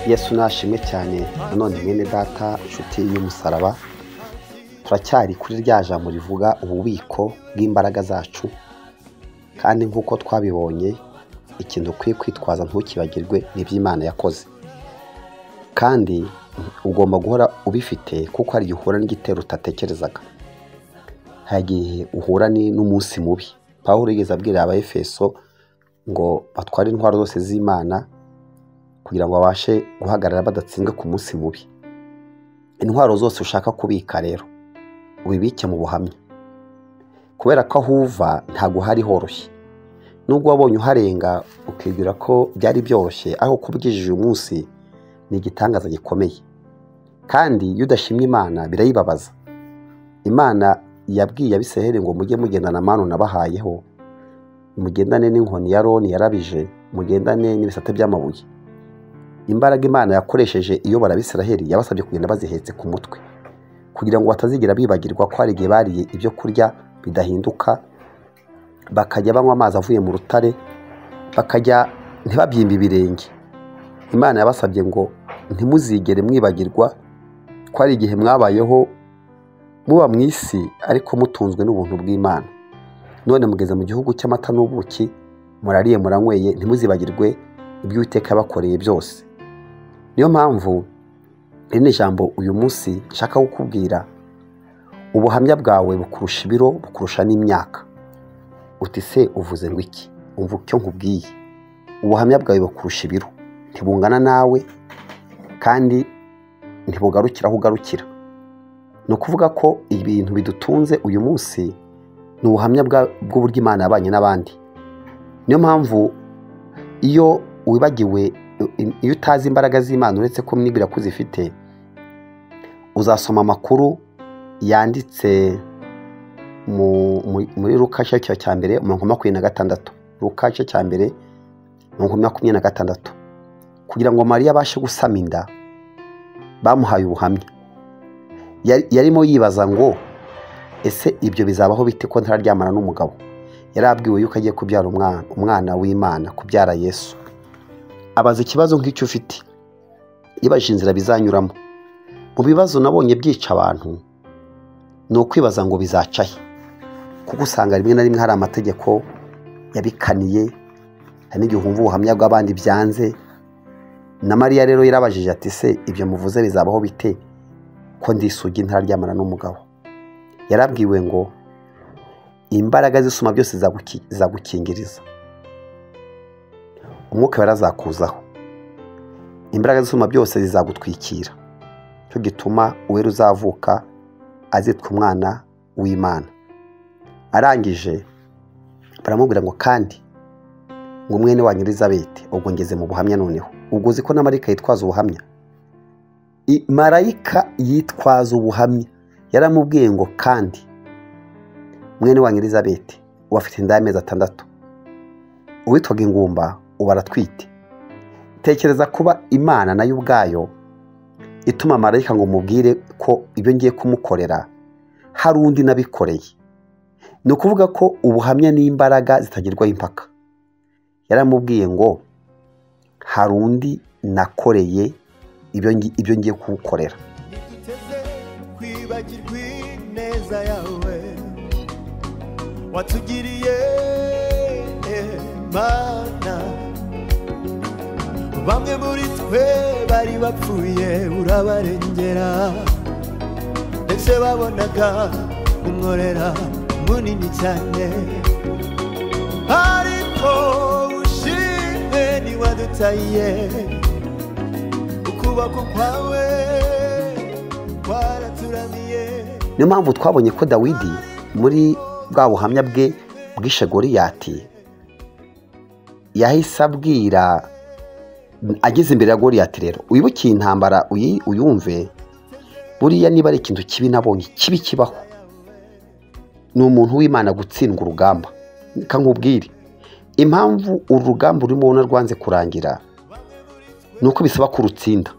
Yesu nashimwe cyane. None mwene data inshuti y'umusaraba, turacyari kuri rya jambo rivuga ububiko bw'imbaraga zacu, kandi nk'uko twabibonye ikintu ukwiye kwitwaza ntukibagirwe n'iby'Imana yakoze, kandi ugomba guhora ubifite kuko hari igihe uhura n'igitero utatekerezaga, hari igihe uhura n'umunsi mubi. Pawulo yigeze abwira Abaefeso ngo batware intwaro zose z'Imana kugira ngo babashe guhagarara badatsinzwe ku munsi mubi. Intwaro zose ushaka kubika rero ubibike mu buhamya, kubera ko aho uva ntabwo hari horoshye. Nubwo wabonye uharenga ukibwira ko byari byoroshye, aho kubigejeje uyu munsi ni igitangaza gikomeye, kandi iyo udashimye Imana birayibabaza. Imana yabwiye Abisirayeli ngo mujye mugendana manu nabahayeho, mugendane n'inkoni ya Aroni yarabije, mugendane n'ibisate by'amabuye. Imbaraga Imana yakoresheje iyo Abisirayeli yabasabye kugenda bazihetse ku mutwe, kugira ngo batazigira bibagirwa ko hari igihe bariye ibyo kurya bidahinduka, bakajya banywa amazi avuye mu rutare, bakajya ntibabyimbe ibirenge. Imana yabasabye ngo ntimuzigere mwibagirwa ko hari igihe mwabayeho muba mu isi ariko mutunzwe n'ubuntu bw'Imana. None mugeze mu gihugu cy'amata n'ubuki, murariye muranyweye, ntimuzibagirwe ibyo Uwiteka yabakoreye byose. Niyo mpamvu iri ni ijambo uyu munsi nshaka kukubwira. Ubuhamya bwawe bukurusha ibiro, bukurusha n'imyaka. Uti se uvuze ngo iki? Umva icyo nkubwiye. Ubuhamya bwawe bukurusha ibiro, ntibungana nawe kandi ntibugarukira aho ugarukira. Ni ukuvuga ko ibintu bidutunze uyu munsi ni ubuhamya bw'uburyo Imana yabanye n'abandi. Niyo mpamvu iyo wibagiwe, iyo utazi imbaraga z'Imana uretse ko mwibwira ko uzifite, uzasoma amakuru yanditse muri Luka igice cya mbere 26. Luka igice cya mbere 26, kugira ngo Mariya abashe gusama inda bamuhaye ubuhamya. Yarimo yibaza ngo ese ibyo bizabaho bite ko ntararyamana n'umugabo? Yarabwiwe yuko agiye kubyara umwana w'Imana, kubyara Yesu. Abaza ikibazo nk'icyo ufite, yibajije inzira bizanyuramo. Mu bibazo nabonye byica abantu ni ukwibaza ngo bizaca he, kuko usanga rimwe na rimwe hari amategeko yabikaniye, hari n'igihe wumva ubuhamya bw'abandi byanze. Na Mariya rero yarabajije ati se ibyo muvuze bizabaho bite ko ndi isugi ntararyamana n'umugabo? Yarabwiwe ngo imbaraga z'Isumba byose zagukingiriza, umwuka warazakuzaho, imbaraga z'Isumba byose zizagutwikira. Cyo gituma uwera uzavuka azitwa umwana w'Imana. Arangije baramubwira ngo kandi ngo mwene wanyu Elizabeti, ubwo ngeze mu buhamya noneho. Ubwo uzi ko na marayika yitwaza ubuhamya? Marayika yitwaza ubuhamya. Yaramubwiye ngo kandi mwene wanyu Elizabeti ubafite inda y'amezi 6, uwitwaga ingumba ubu aratwite. Tekereza kuba Imana nayo ubwayo ituma marayika ngo mubwire ko ibyo ngiye kumukorera hari undi nabikoreye. Ni ukuvuga ko ubuhamya n'imbaraga zitagirwaho impaka. Yaramubwiye ngo hari undi nakoreye ibyo ngiye kugukorera. Kwibagirwa ineza yawe watugiriye Mana. Bamwe muri twe bari bapfuye urabarengera, ndetse babonaga umworera munini cyane, ariko ushimwe ntiwadutaye. Ukuboko kwawe kwaraturamiye. Niyo mpamvu twabonye ko Dawidi muri bwa buhamya bwe bwishe Goliyati yahise abwira, ageze imbere ya Goliyati, rero wibukiye intambara uyumve. Buriya niba ari ikintu kibi nabonye kibi kibaho, ni umuntu w'Imana gutsindwa urugamba. Kankubwire impamvu uru rugamba urimo ubona rwanze kurangira, ni uko bisaba ko urutsinda.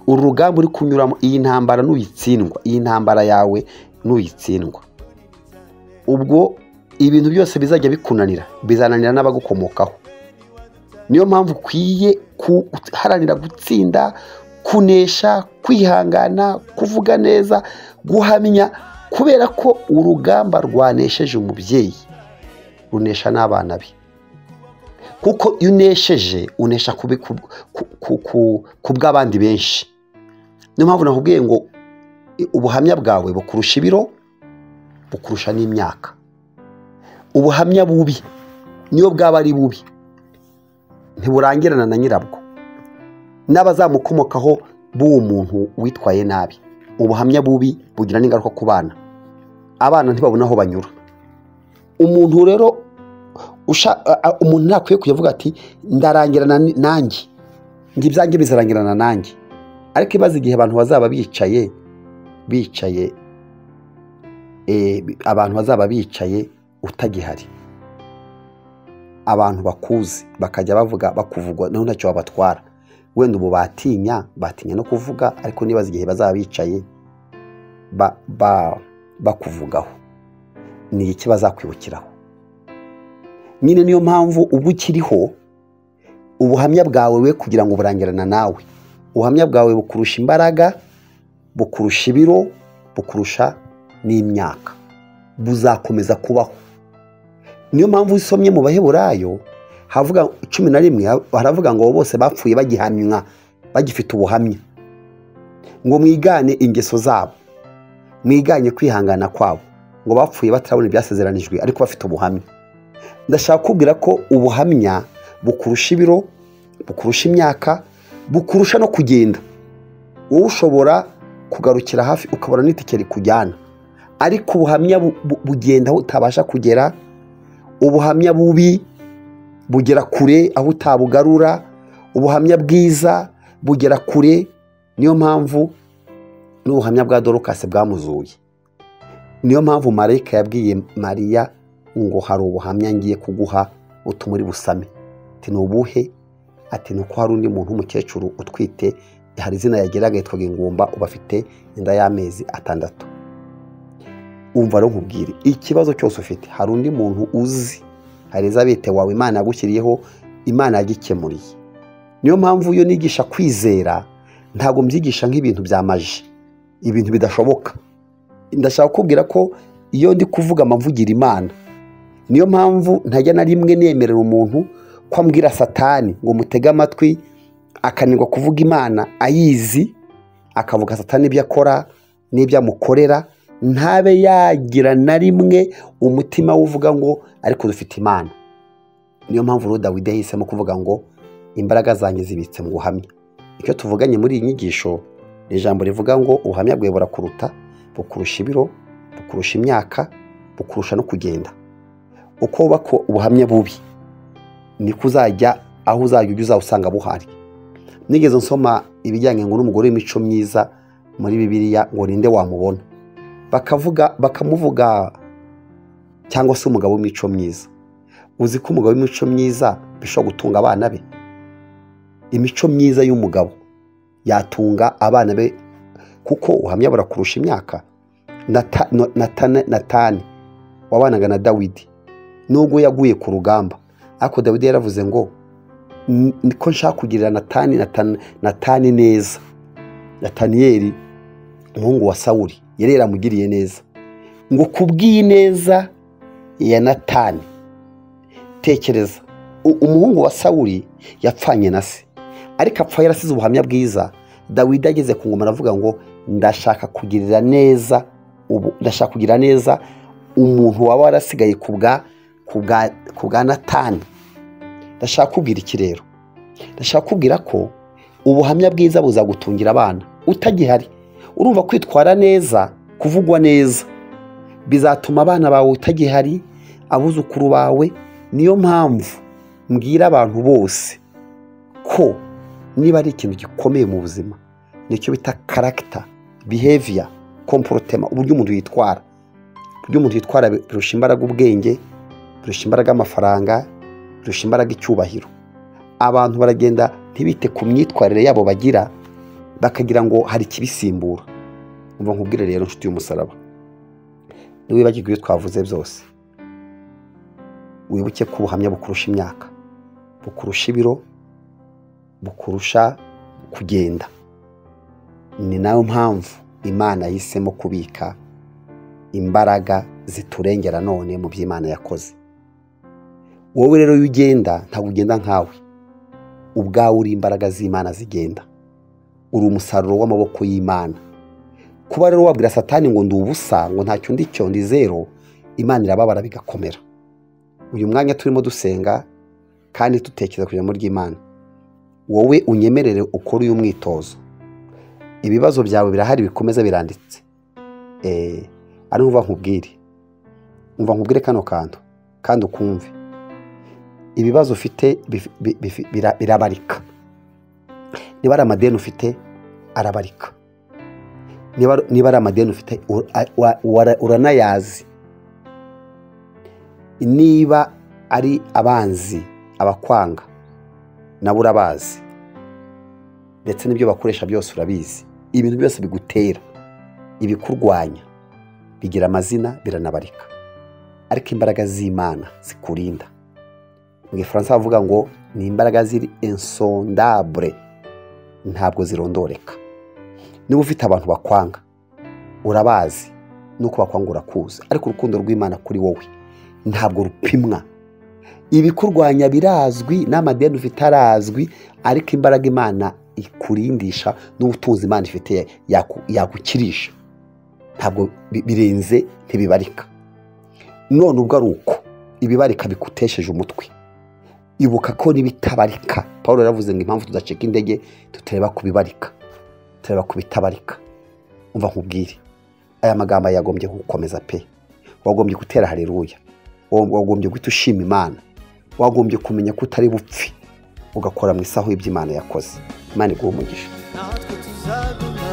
Uru rugamba uri kunyuramo, iyi ntambara nuyitsindwa, iyi ntambara yawe nuyitsindwa, ubwo ibintu byose bizajya bikunanira, bizananira n'abagukomokaho. niyo mpamvu ukwiye guharanira gutsinda, kunesha, kwihangana, kuvuga neza, guhamya, kubera ko urugamba rwanesheje umubyeyi runesha n'abana be. Kuko iyo unesheje unesha ku bw'abandi benshi. Niyo mpamvu nakubwiye ngo ubuhamya bwawe bukurusha ibiro, bukurusha n'imyaka. Ubuhamya bubi niyo bwaba ari bubi ntiburangirana na nyirabwo n'abazamukomokaho b'uwo muntu witwaye nabi. Ubuhamya bubi bugira n'ingaruka ku bana. Abana ntibabona aho banyura. Umuntu rero umuntu ntakwiye kuyavuga ati ndarangirana nanjye, ngo ibyanjye bizarangirana nanjye. Ariko ibaze igihe abantu bazaba bicaye utagihari, abantu bakuzi bakajya bakuvugwa naho ntacyo babatwara. Wenda ubu batinya no kuvuga, ariko nibaze igihe bazaba bicaye bakuvugaho, ni iki bazakwibukiraho? Nyine niyo mpamvu ubu ukiriho ubuhamya bwawe we kugira ngo burangirana nawe. Ubuhamya bwawe bukurusha imbaraga, bukurusha ibiro, bukurusha n'imyaka, buzakomeza kubaho. Niyo mpamvu usomye mu Baheburayo havuga 11 haravuga ngo bose bapfuye bagihamywa, bagifite ubuhamya, ngo mwigane ingeso zabo, mwiganye kwihangana kwabo, ngo bapfuye batarabona ibyasezeranijwe ariko bafite ubuhamya. Ndashaka kubwira ko ubuhamya bukurusha ibiro, bukurusha imyaka, bukurusha no kugenda. Wowe ushobora kugarukira hafi ukabona n'itike rikujyana, ariko ubuhamya bugenda aho utabasha kugera. Ubuhamya bubi bugera kure aho utabugarura. Ubuhamya bwiza bugera kure. Niyo mpamvu n'ubuhamya bwa Dorukasi bwamuzuye. Niyo mpamvu marayika yabwiye Mariya ngo hari ubuhamya ngiye kuguha utumuri busame. Ati nubuhe? Ati nuko hari undi muntu w'umukecuru utwite, hari izina yageraga yitwaga Ingumba, ubafite inda y'amezi 6. Umva rero nkubwire, ikibazo cyose ufite hari undi muntu uzi, hari Elizabeth wawe Imana yagushyiriyeho, Imana yagikemuriye. Niyo mpamvu iyo nigisha kwizera ntago mbyigisha nk'ibintu bya maji, ibintu bidashoboka. Ndashaka kubwira ko iyo ndi kuvuga amavugira Imana. Niyo mpamvu ntajya na rimwe nemerera umuntu ko ambwira Satani ngo mutege amatwi akanirwa kuvuga Imana ayizi, akavuga Satani ibyo akora n'ibyo amukorera, ntabe yagira na rimwe umutima uvuga ngo ariko dufite Imana. Niyo mpamvu rero Dawidi yahisemo kuvuga ngo imbaraga zanjye zibitse mu buhamya. Icyo tuvuganye muri iyi nyigisho ni ijambo rivuga ngo ubuhamya bwawe burakuruta, bukurusha ibiro, bukurusha imyaka, bukurusha no kugenda. Uko wubaka ubuhamya bubi niko uzajya aho uzajya uzawusanga buhari. Nigeze nsoma ibijyanye ngo n'umugore w'imico myiza muri Bibiliya ngo ninde wamubona, bakamuvuga cyangwa se umugabo w'imico myiza. Uzi ko umugabo w'imico myiza bishobora gutunga abana be? Imico myiza y'umugabo yatunga abana be, kuko ubuhamya burakurusha imyaka. Natani wabanaga na Dawidi nubwo yaguye ku rugamba, ariko Dawidi yaravuze ngo niko nshaka kugirira Natani neza. Nataniyeli umuhungu wa Sawuli yari yaramugiriye neza, ngo kubwiye neza ya Natani. Tekereza, umuhungu wa Sawuli yapfanye na se, ariko apfa yarasize ubuhamya bwiza. Dawidi ageze ku ngoma aravuga ngo ndashaka kugirira neza umuntu waba warasigaye ku bwa Natani. Ndashaka kubwira iki rero? Ndashaka kubwira ko ubuhamya bwiza buzagutungira abana utagihari. Urumva kwitwara neza, kuvugwa neza bizatuma abana bawe utagihari, abuzukuru bawe. Niyo mpamvu mbwira abantu bose ko niba ari ikintu gikomeye mu buzima nicyo bita character, behavior, comportement, uburyo umuntu yitwara. Uburyo umuntu yitwara birusha imbaraga ubwenge, birusha imbaraga amafaranga, birusha imbaraga icyubahiro. Abantu baragenda ntibite ku myitwarire yabo bagira, bakagira ngo hari ikibisimbura. Umva nkubwire rero nshuti y'umusaraba, niwibagirwe ibyo twavuze byose, wibuke ko ubuhamya bukurusha imyaka, bukurusha ibiro, bukurusha kugenda. Ni nayo mpamvu Imana yahisemo kubika imbaraga ziturengera none mu by'Imana yakoze. Wowe rero iyo ugenda ntabwo ugenda nkawe, ubwawe uri imbaraga z'Imana zigenda, uri umusaruro w'amaboko y'Imana. Kuba rero wabwira Satani ngo ndi ubusa, ngo ntacyo ndi cyo, ndi zero, Imana irababara bigakomera. Uyu mwanya turimo dusenga kandi dutekereza kujya muri ry'Imana, wowe unyemerere ukora uyu mwitozo. Ibibazo byawe birahari, bikomeza biranditse. Ari umva nkubwire kano kantu kandi ukumve. Ibibazo ufite birabarika. Niba ari amadeni ufite arabarika. Niba ari amadeni ufite uranayazi. Niba ari abanzi, abakwanga, nabo urabazi, ndetse n'ibyo bakoresha byose urabizi. Ibintu byose bigutera, ibikurwanya, bigira amazina, biranabarika. Ariko imbaraga z'Imana zikurinda, mu Gifaransa bavuga ngo ni imbaraga ziri insondable, ntabwo zirondoreka. Niba ufite abantu bakwanga, urabazi, nuko bakwanga urakuzi, ariko urukundo rw'Imana kuri wowe ntabwo rupimwa. Ibikurwanya birazwi, n'amadeni ufite arazwi, ariko imbaraga Imana ikurindisha n'ubutunzi Imana ifite yagukirisha ntabwo birenze, ntibibarika. None ubwo ari uko ibibarika bikutesheje umutwe, ibuka ko n'ibitabarika, Pawulo yaravuze ngo impamvu tudacika intege tutareba kubibarika, tureba kubitabarika. Umva nkubwire, aya magambo yagombye gukomeza pe. Wagombye gutera haleluya, wagombye guhita ushima Imana, wagombye kumenya ko utari bupfi, ugakora mu isaho y'Imana yakoze. Imana iguhe umugisha. natwe tuzaguma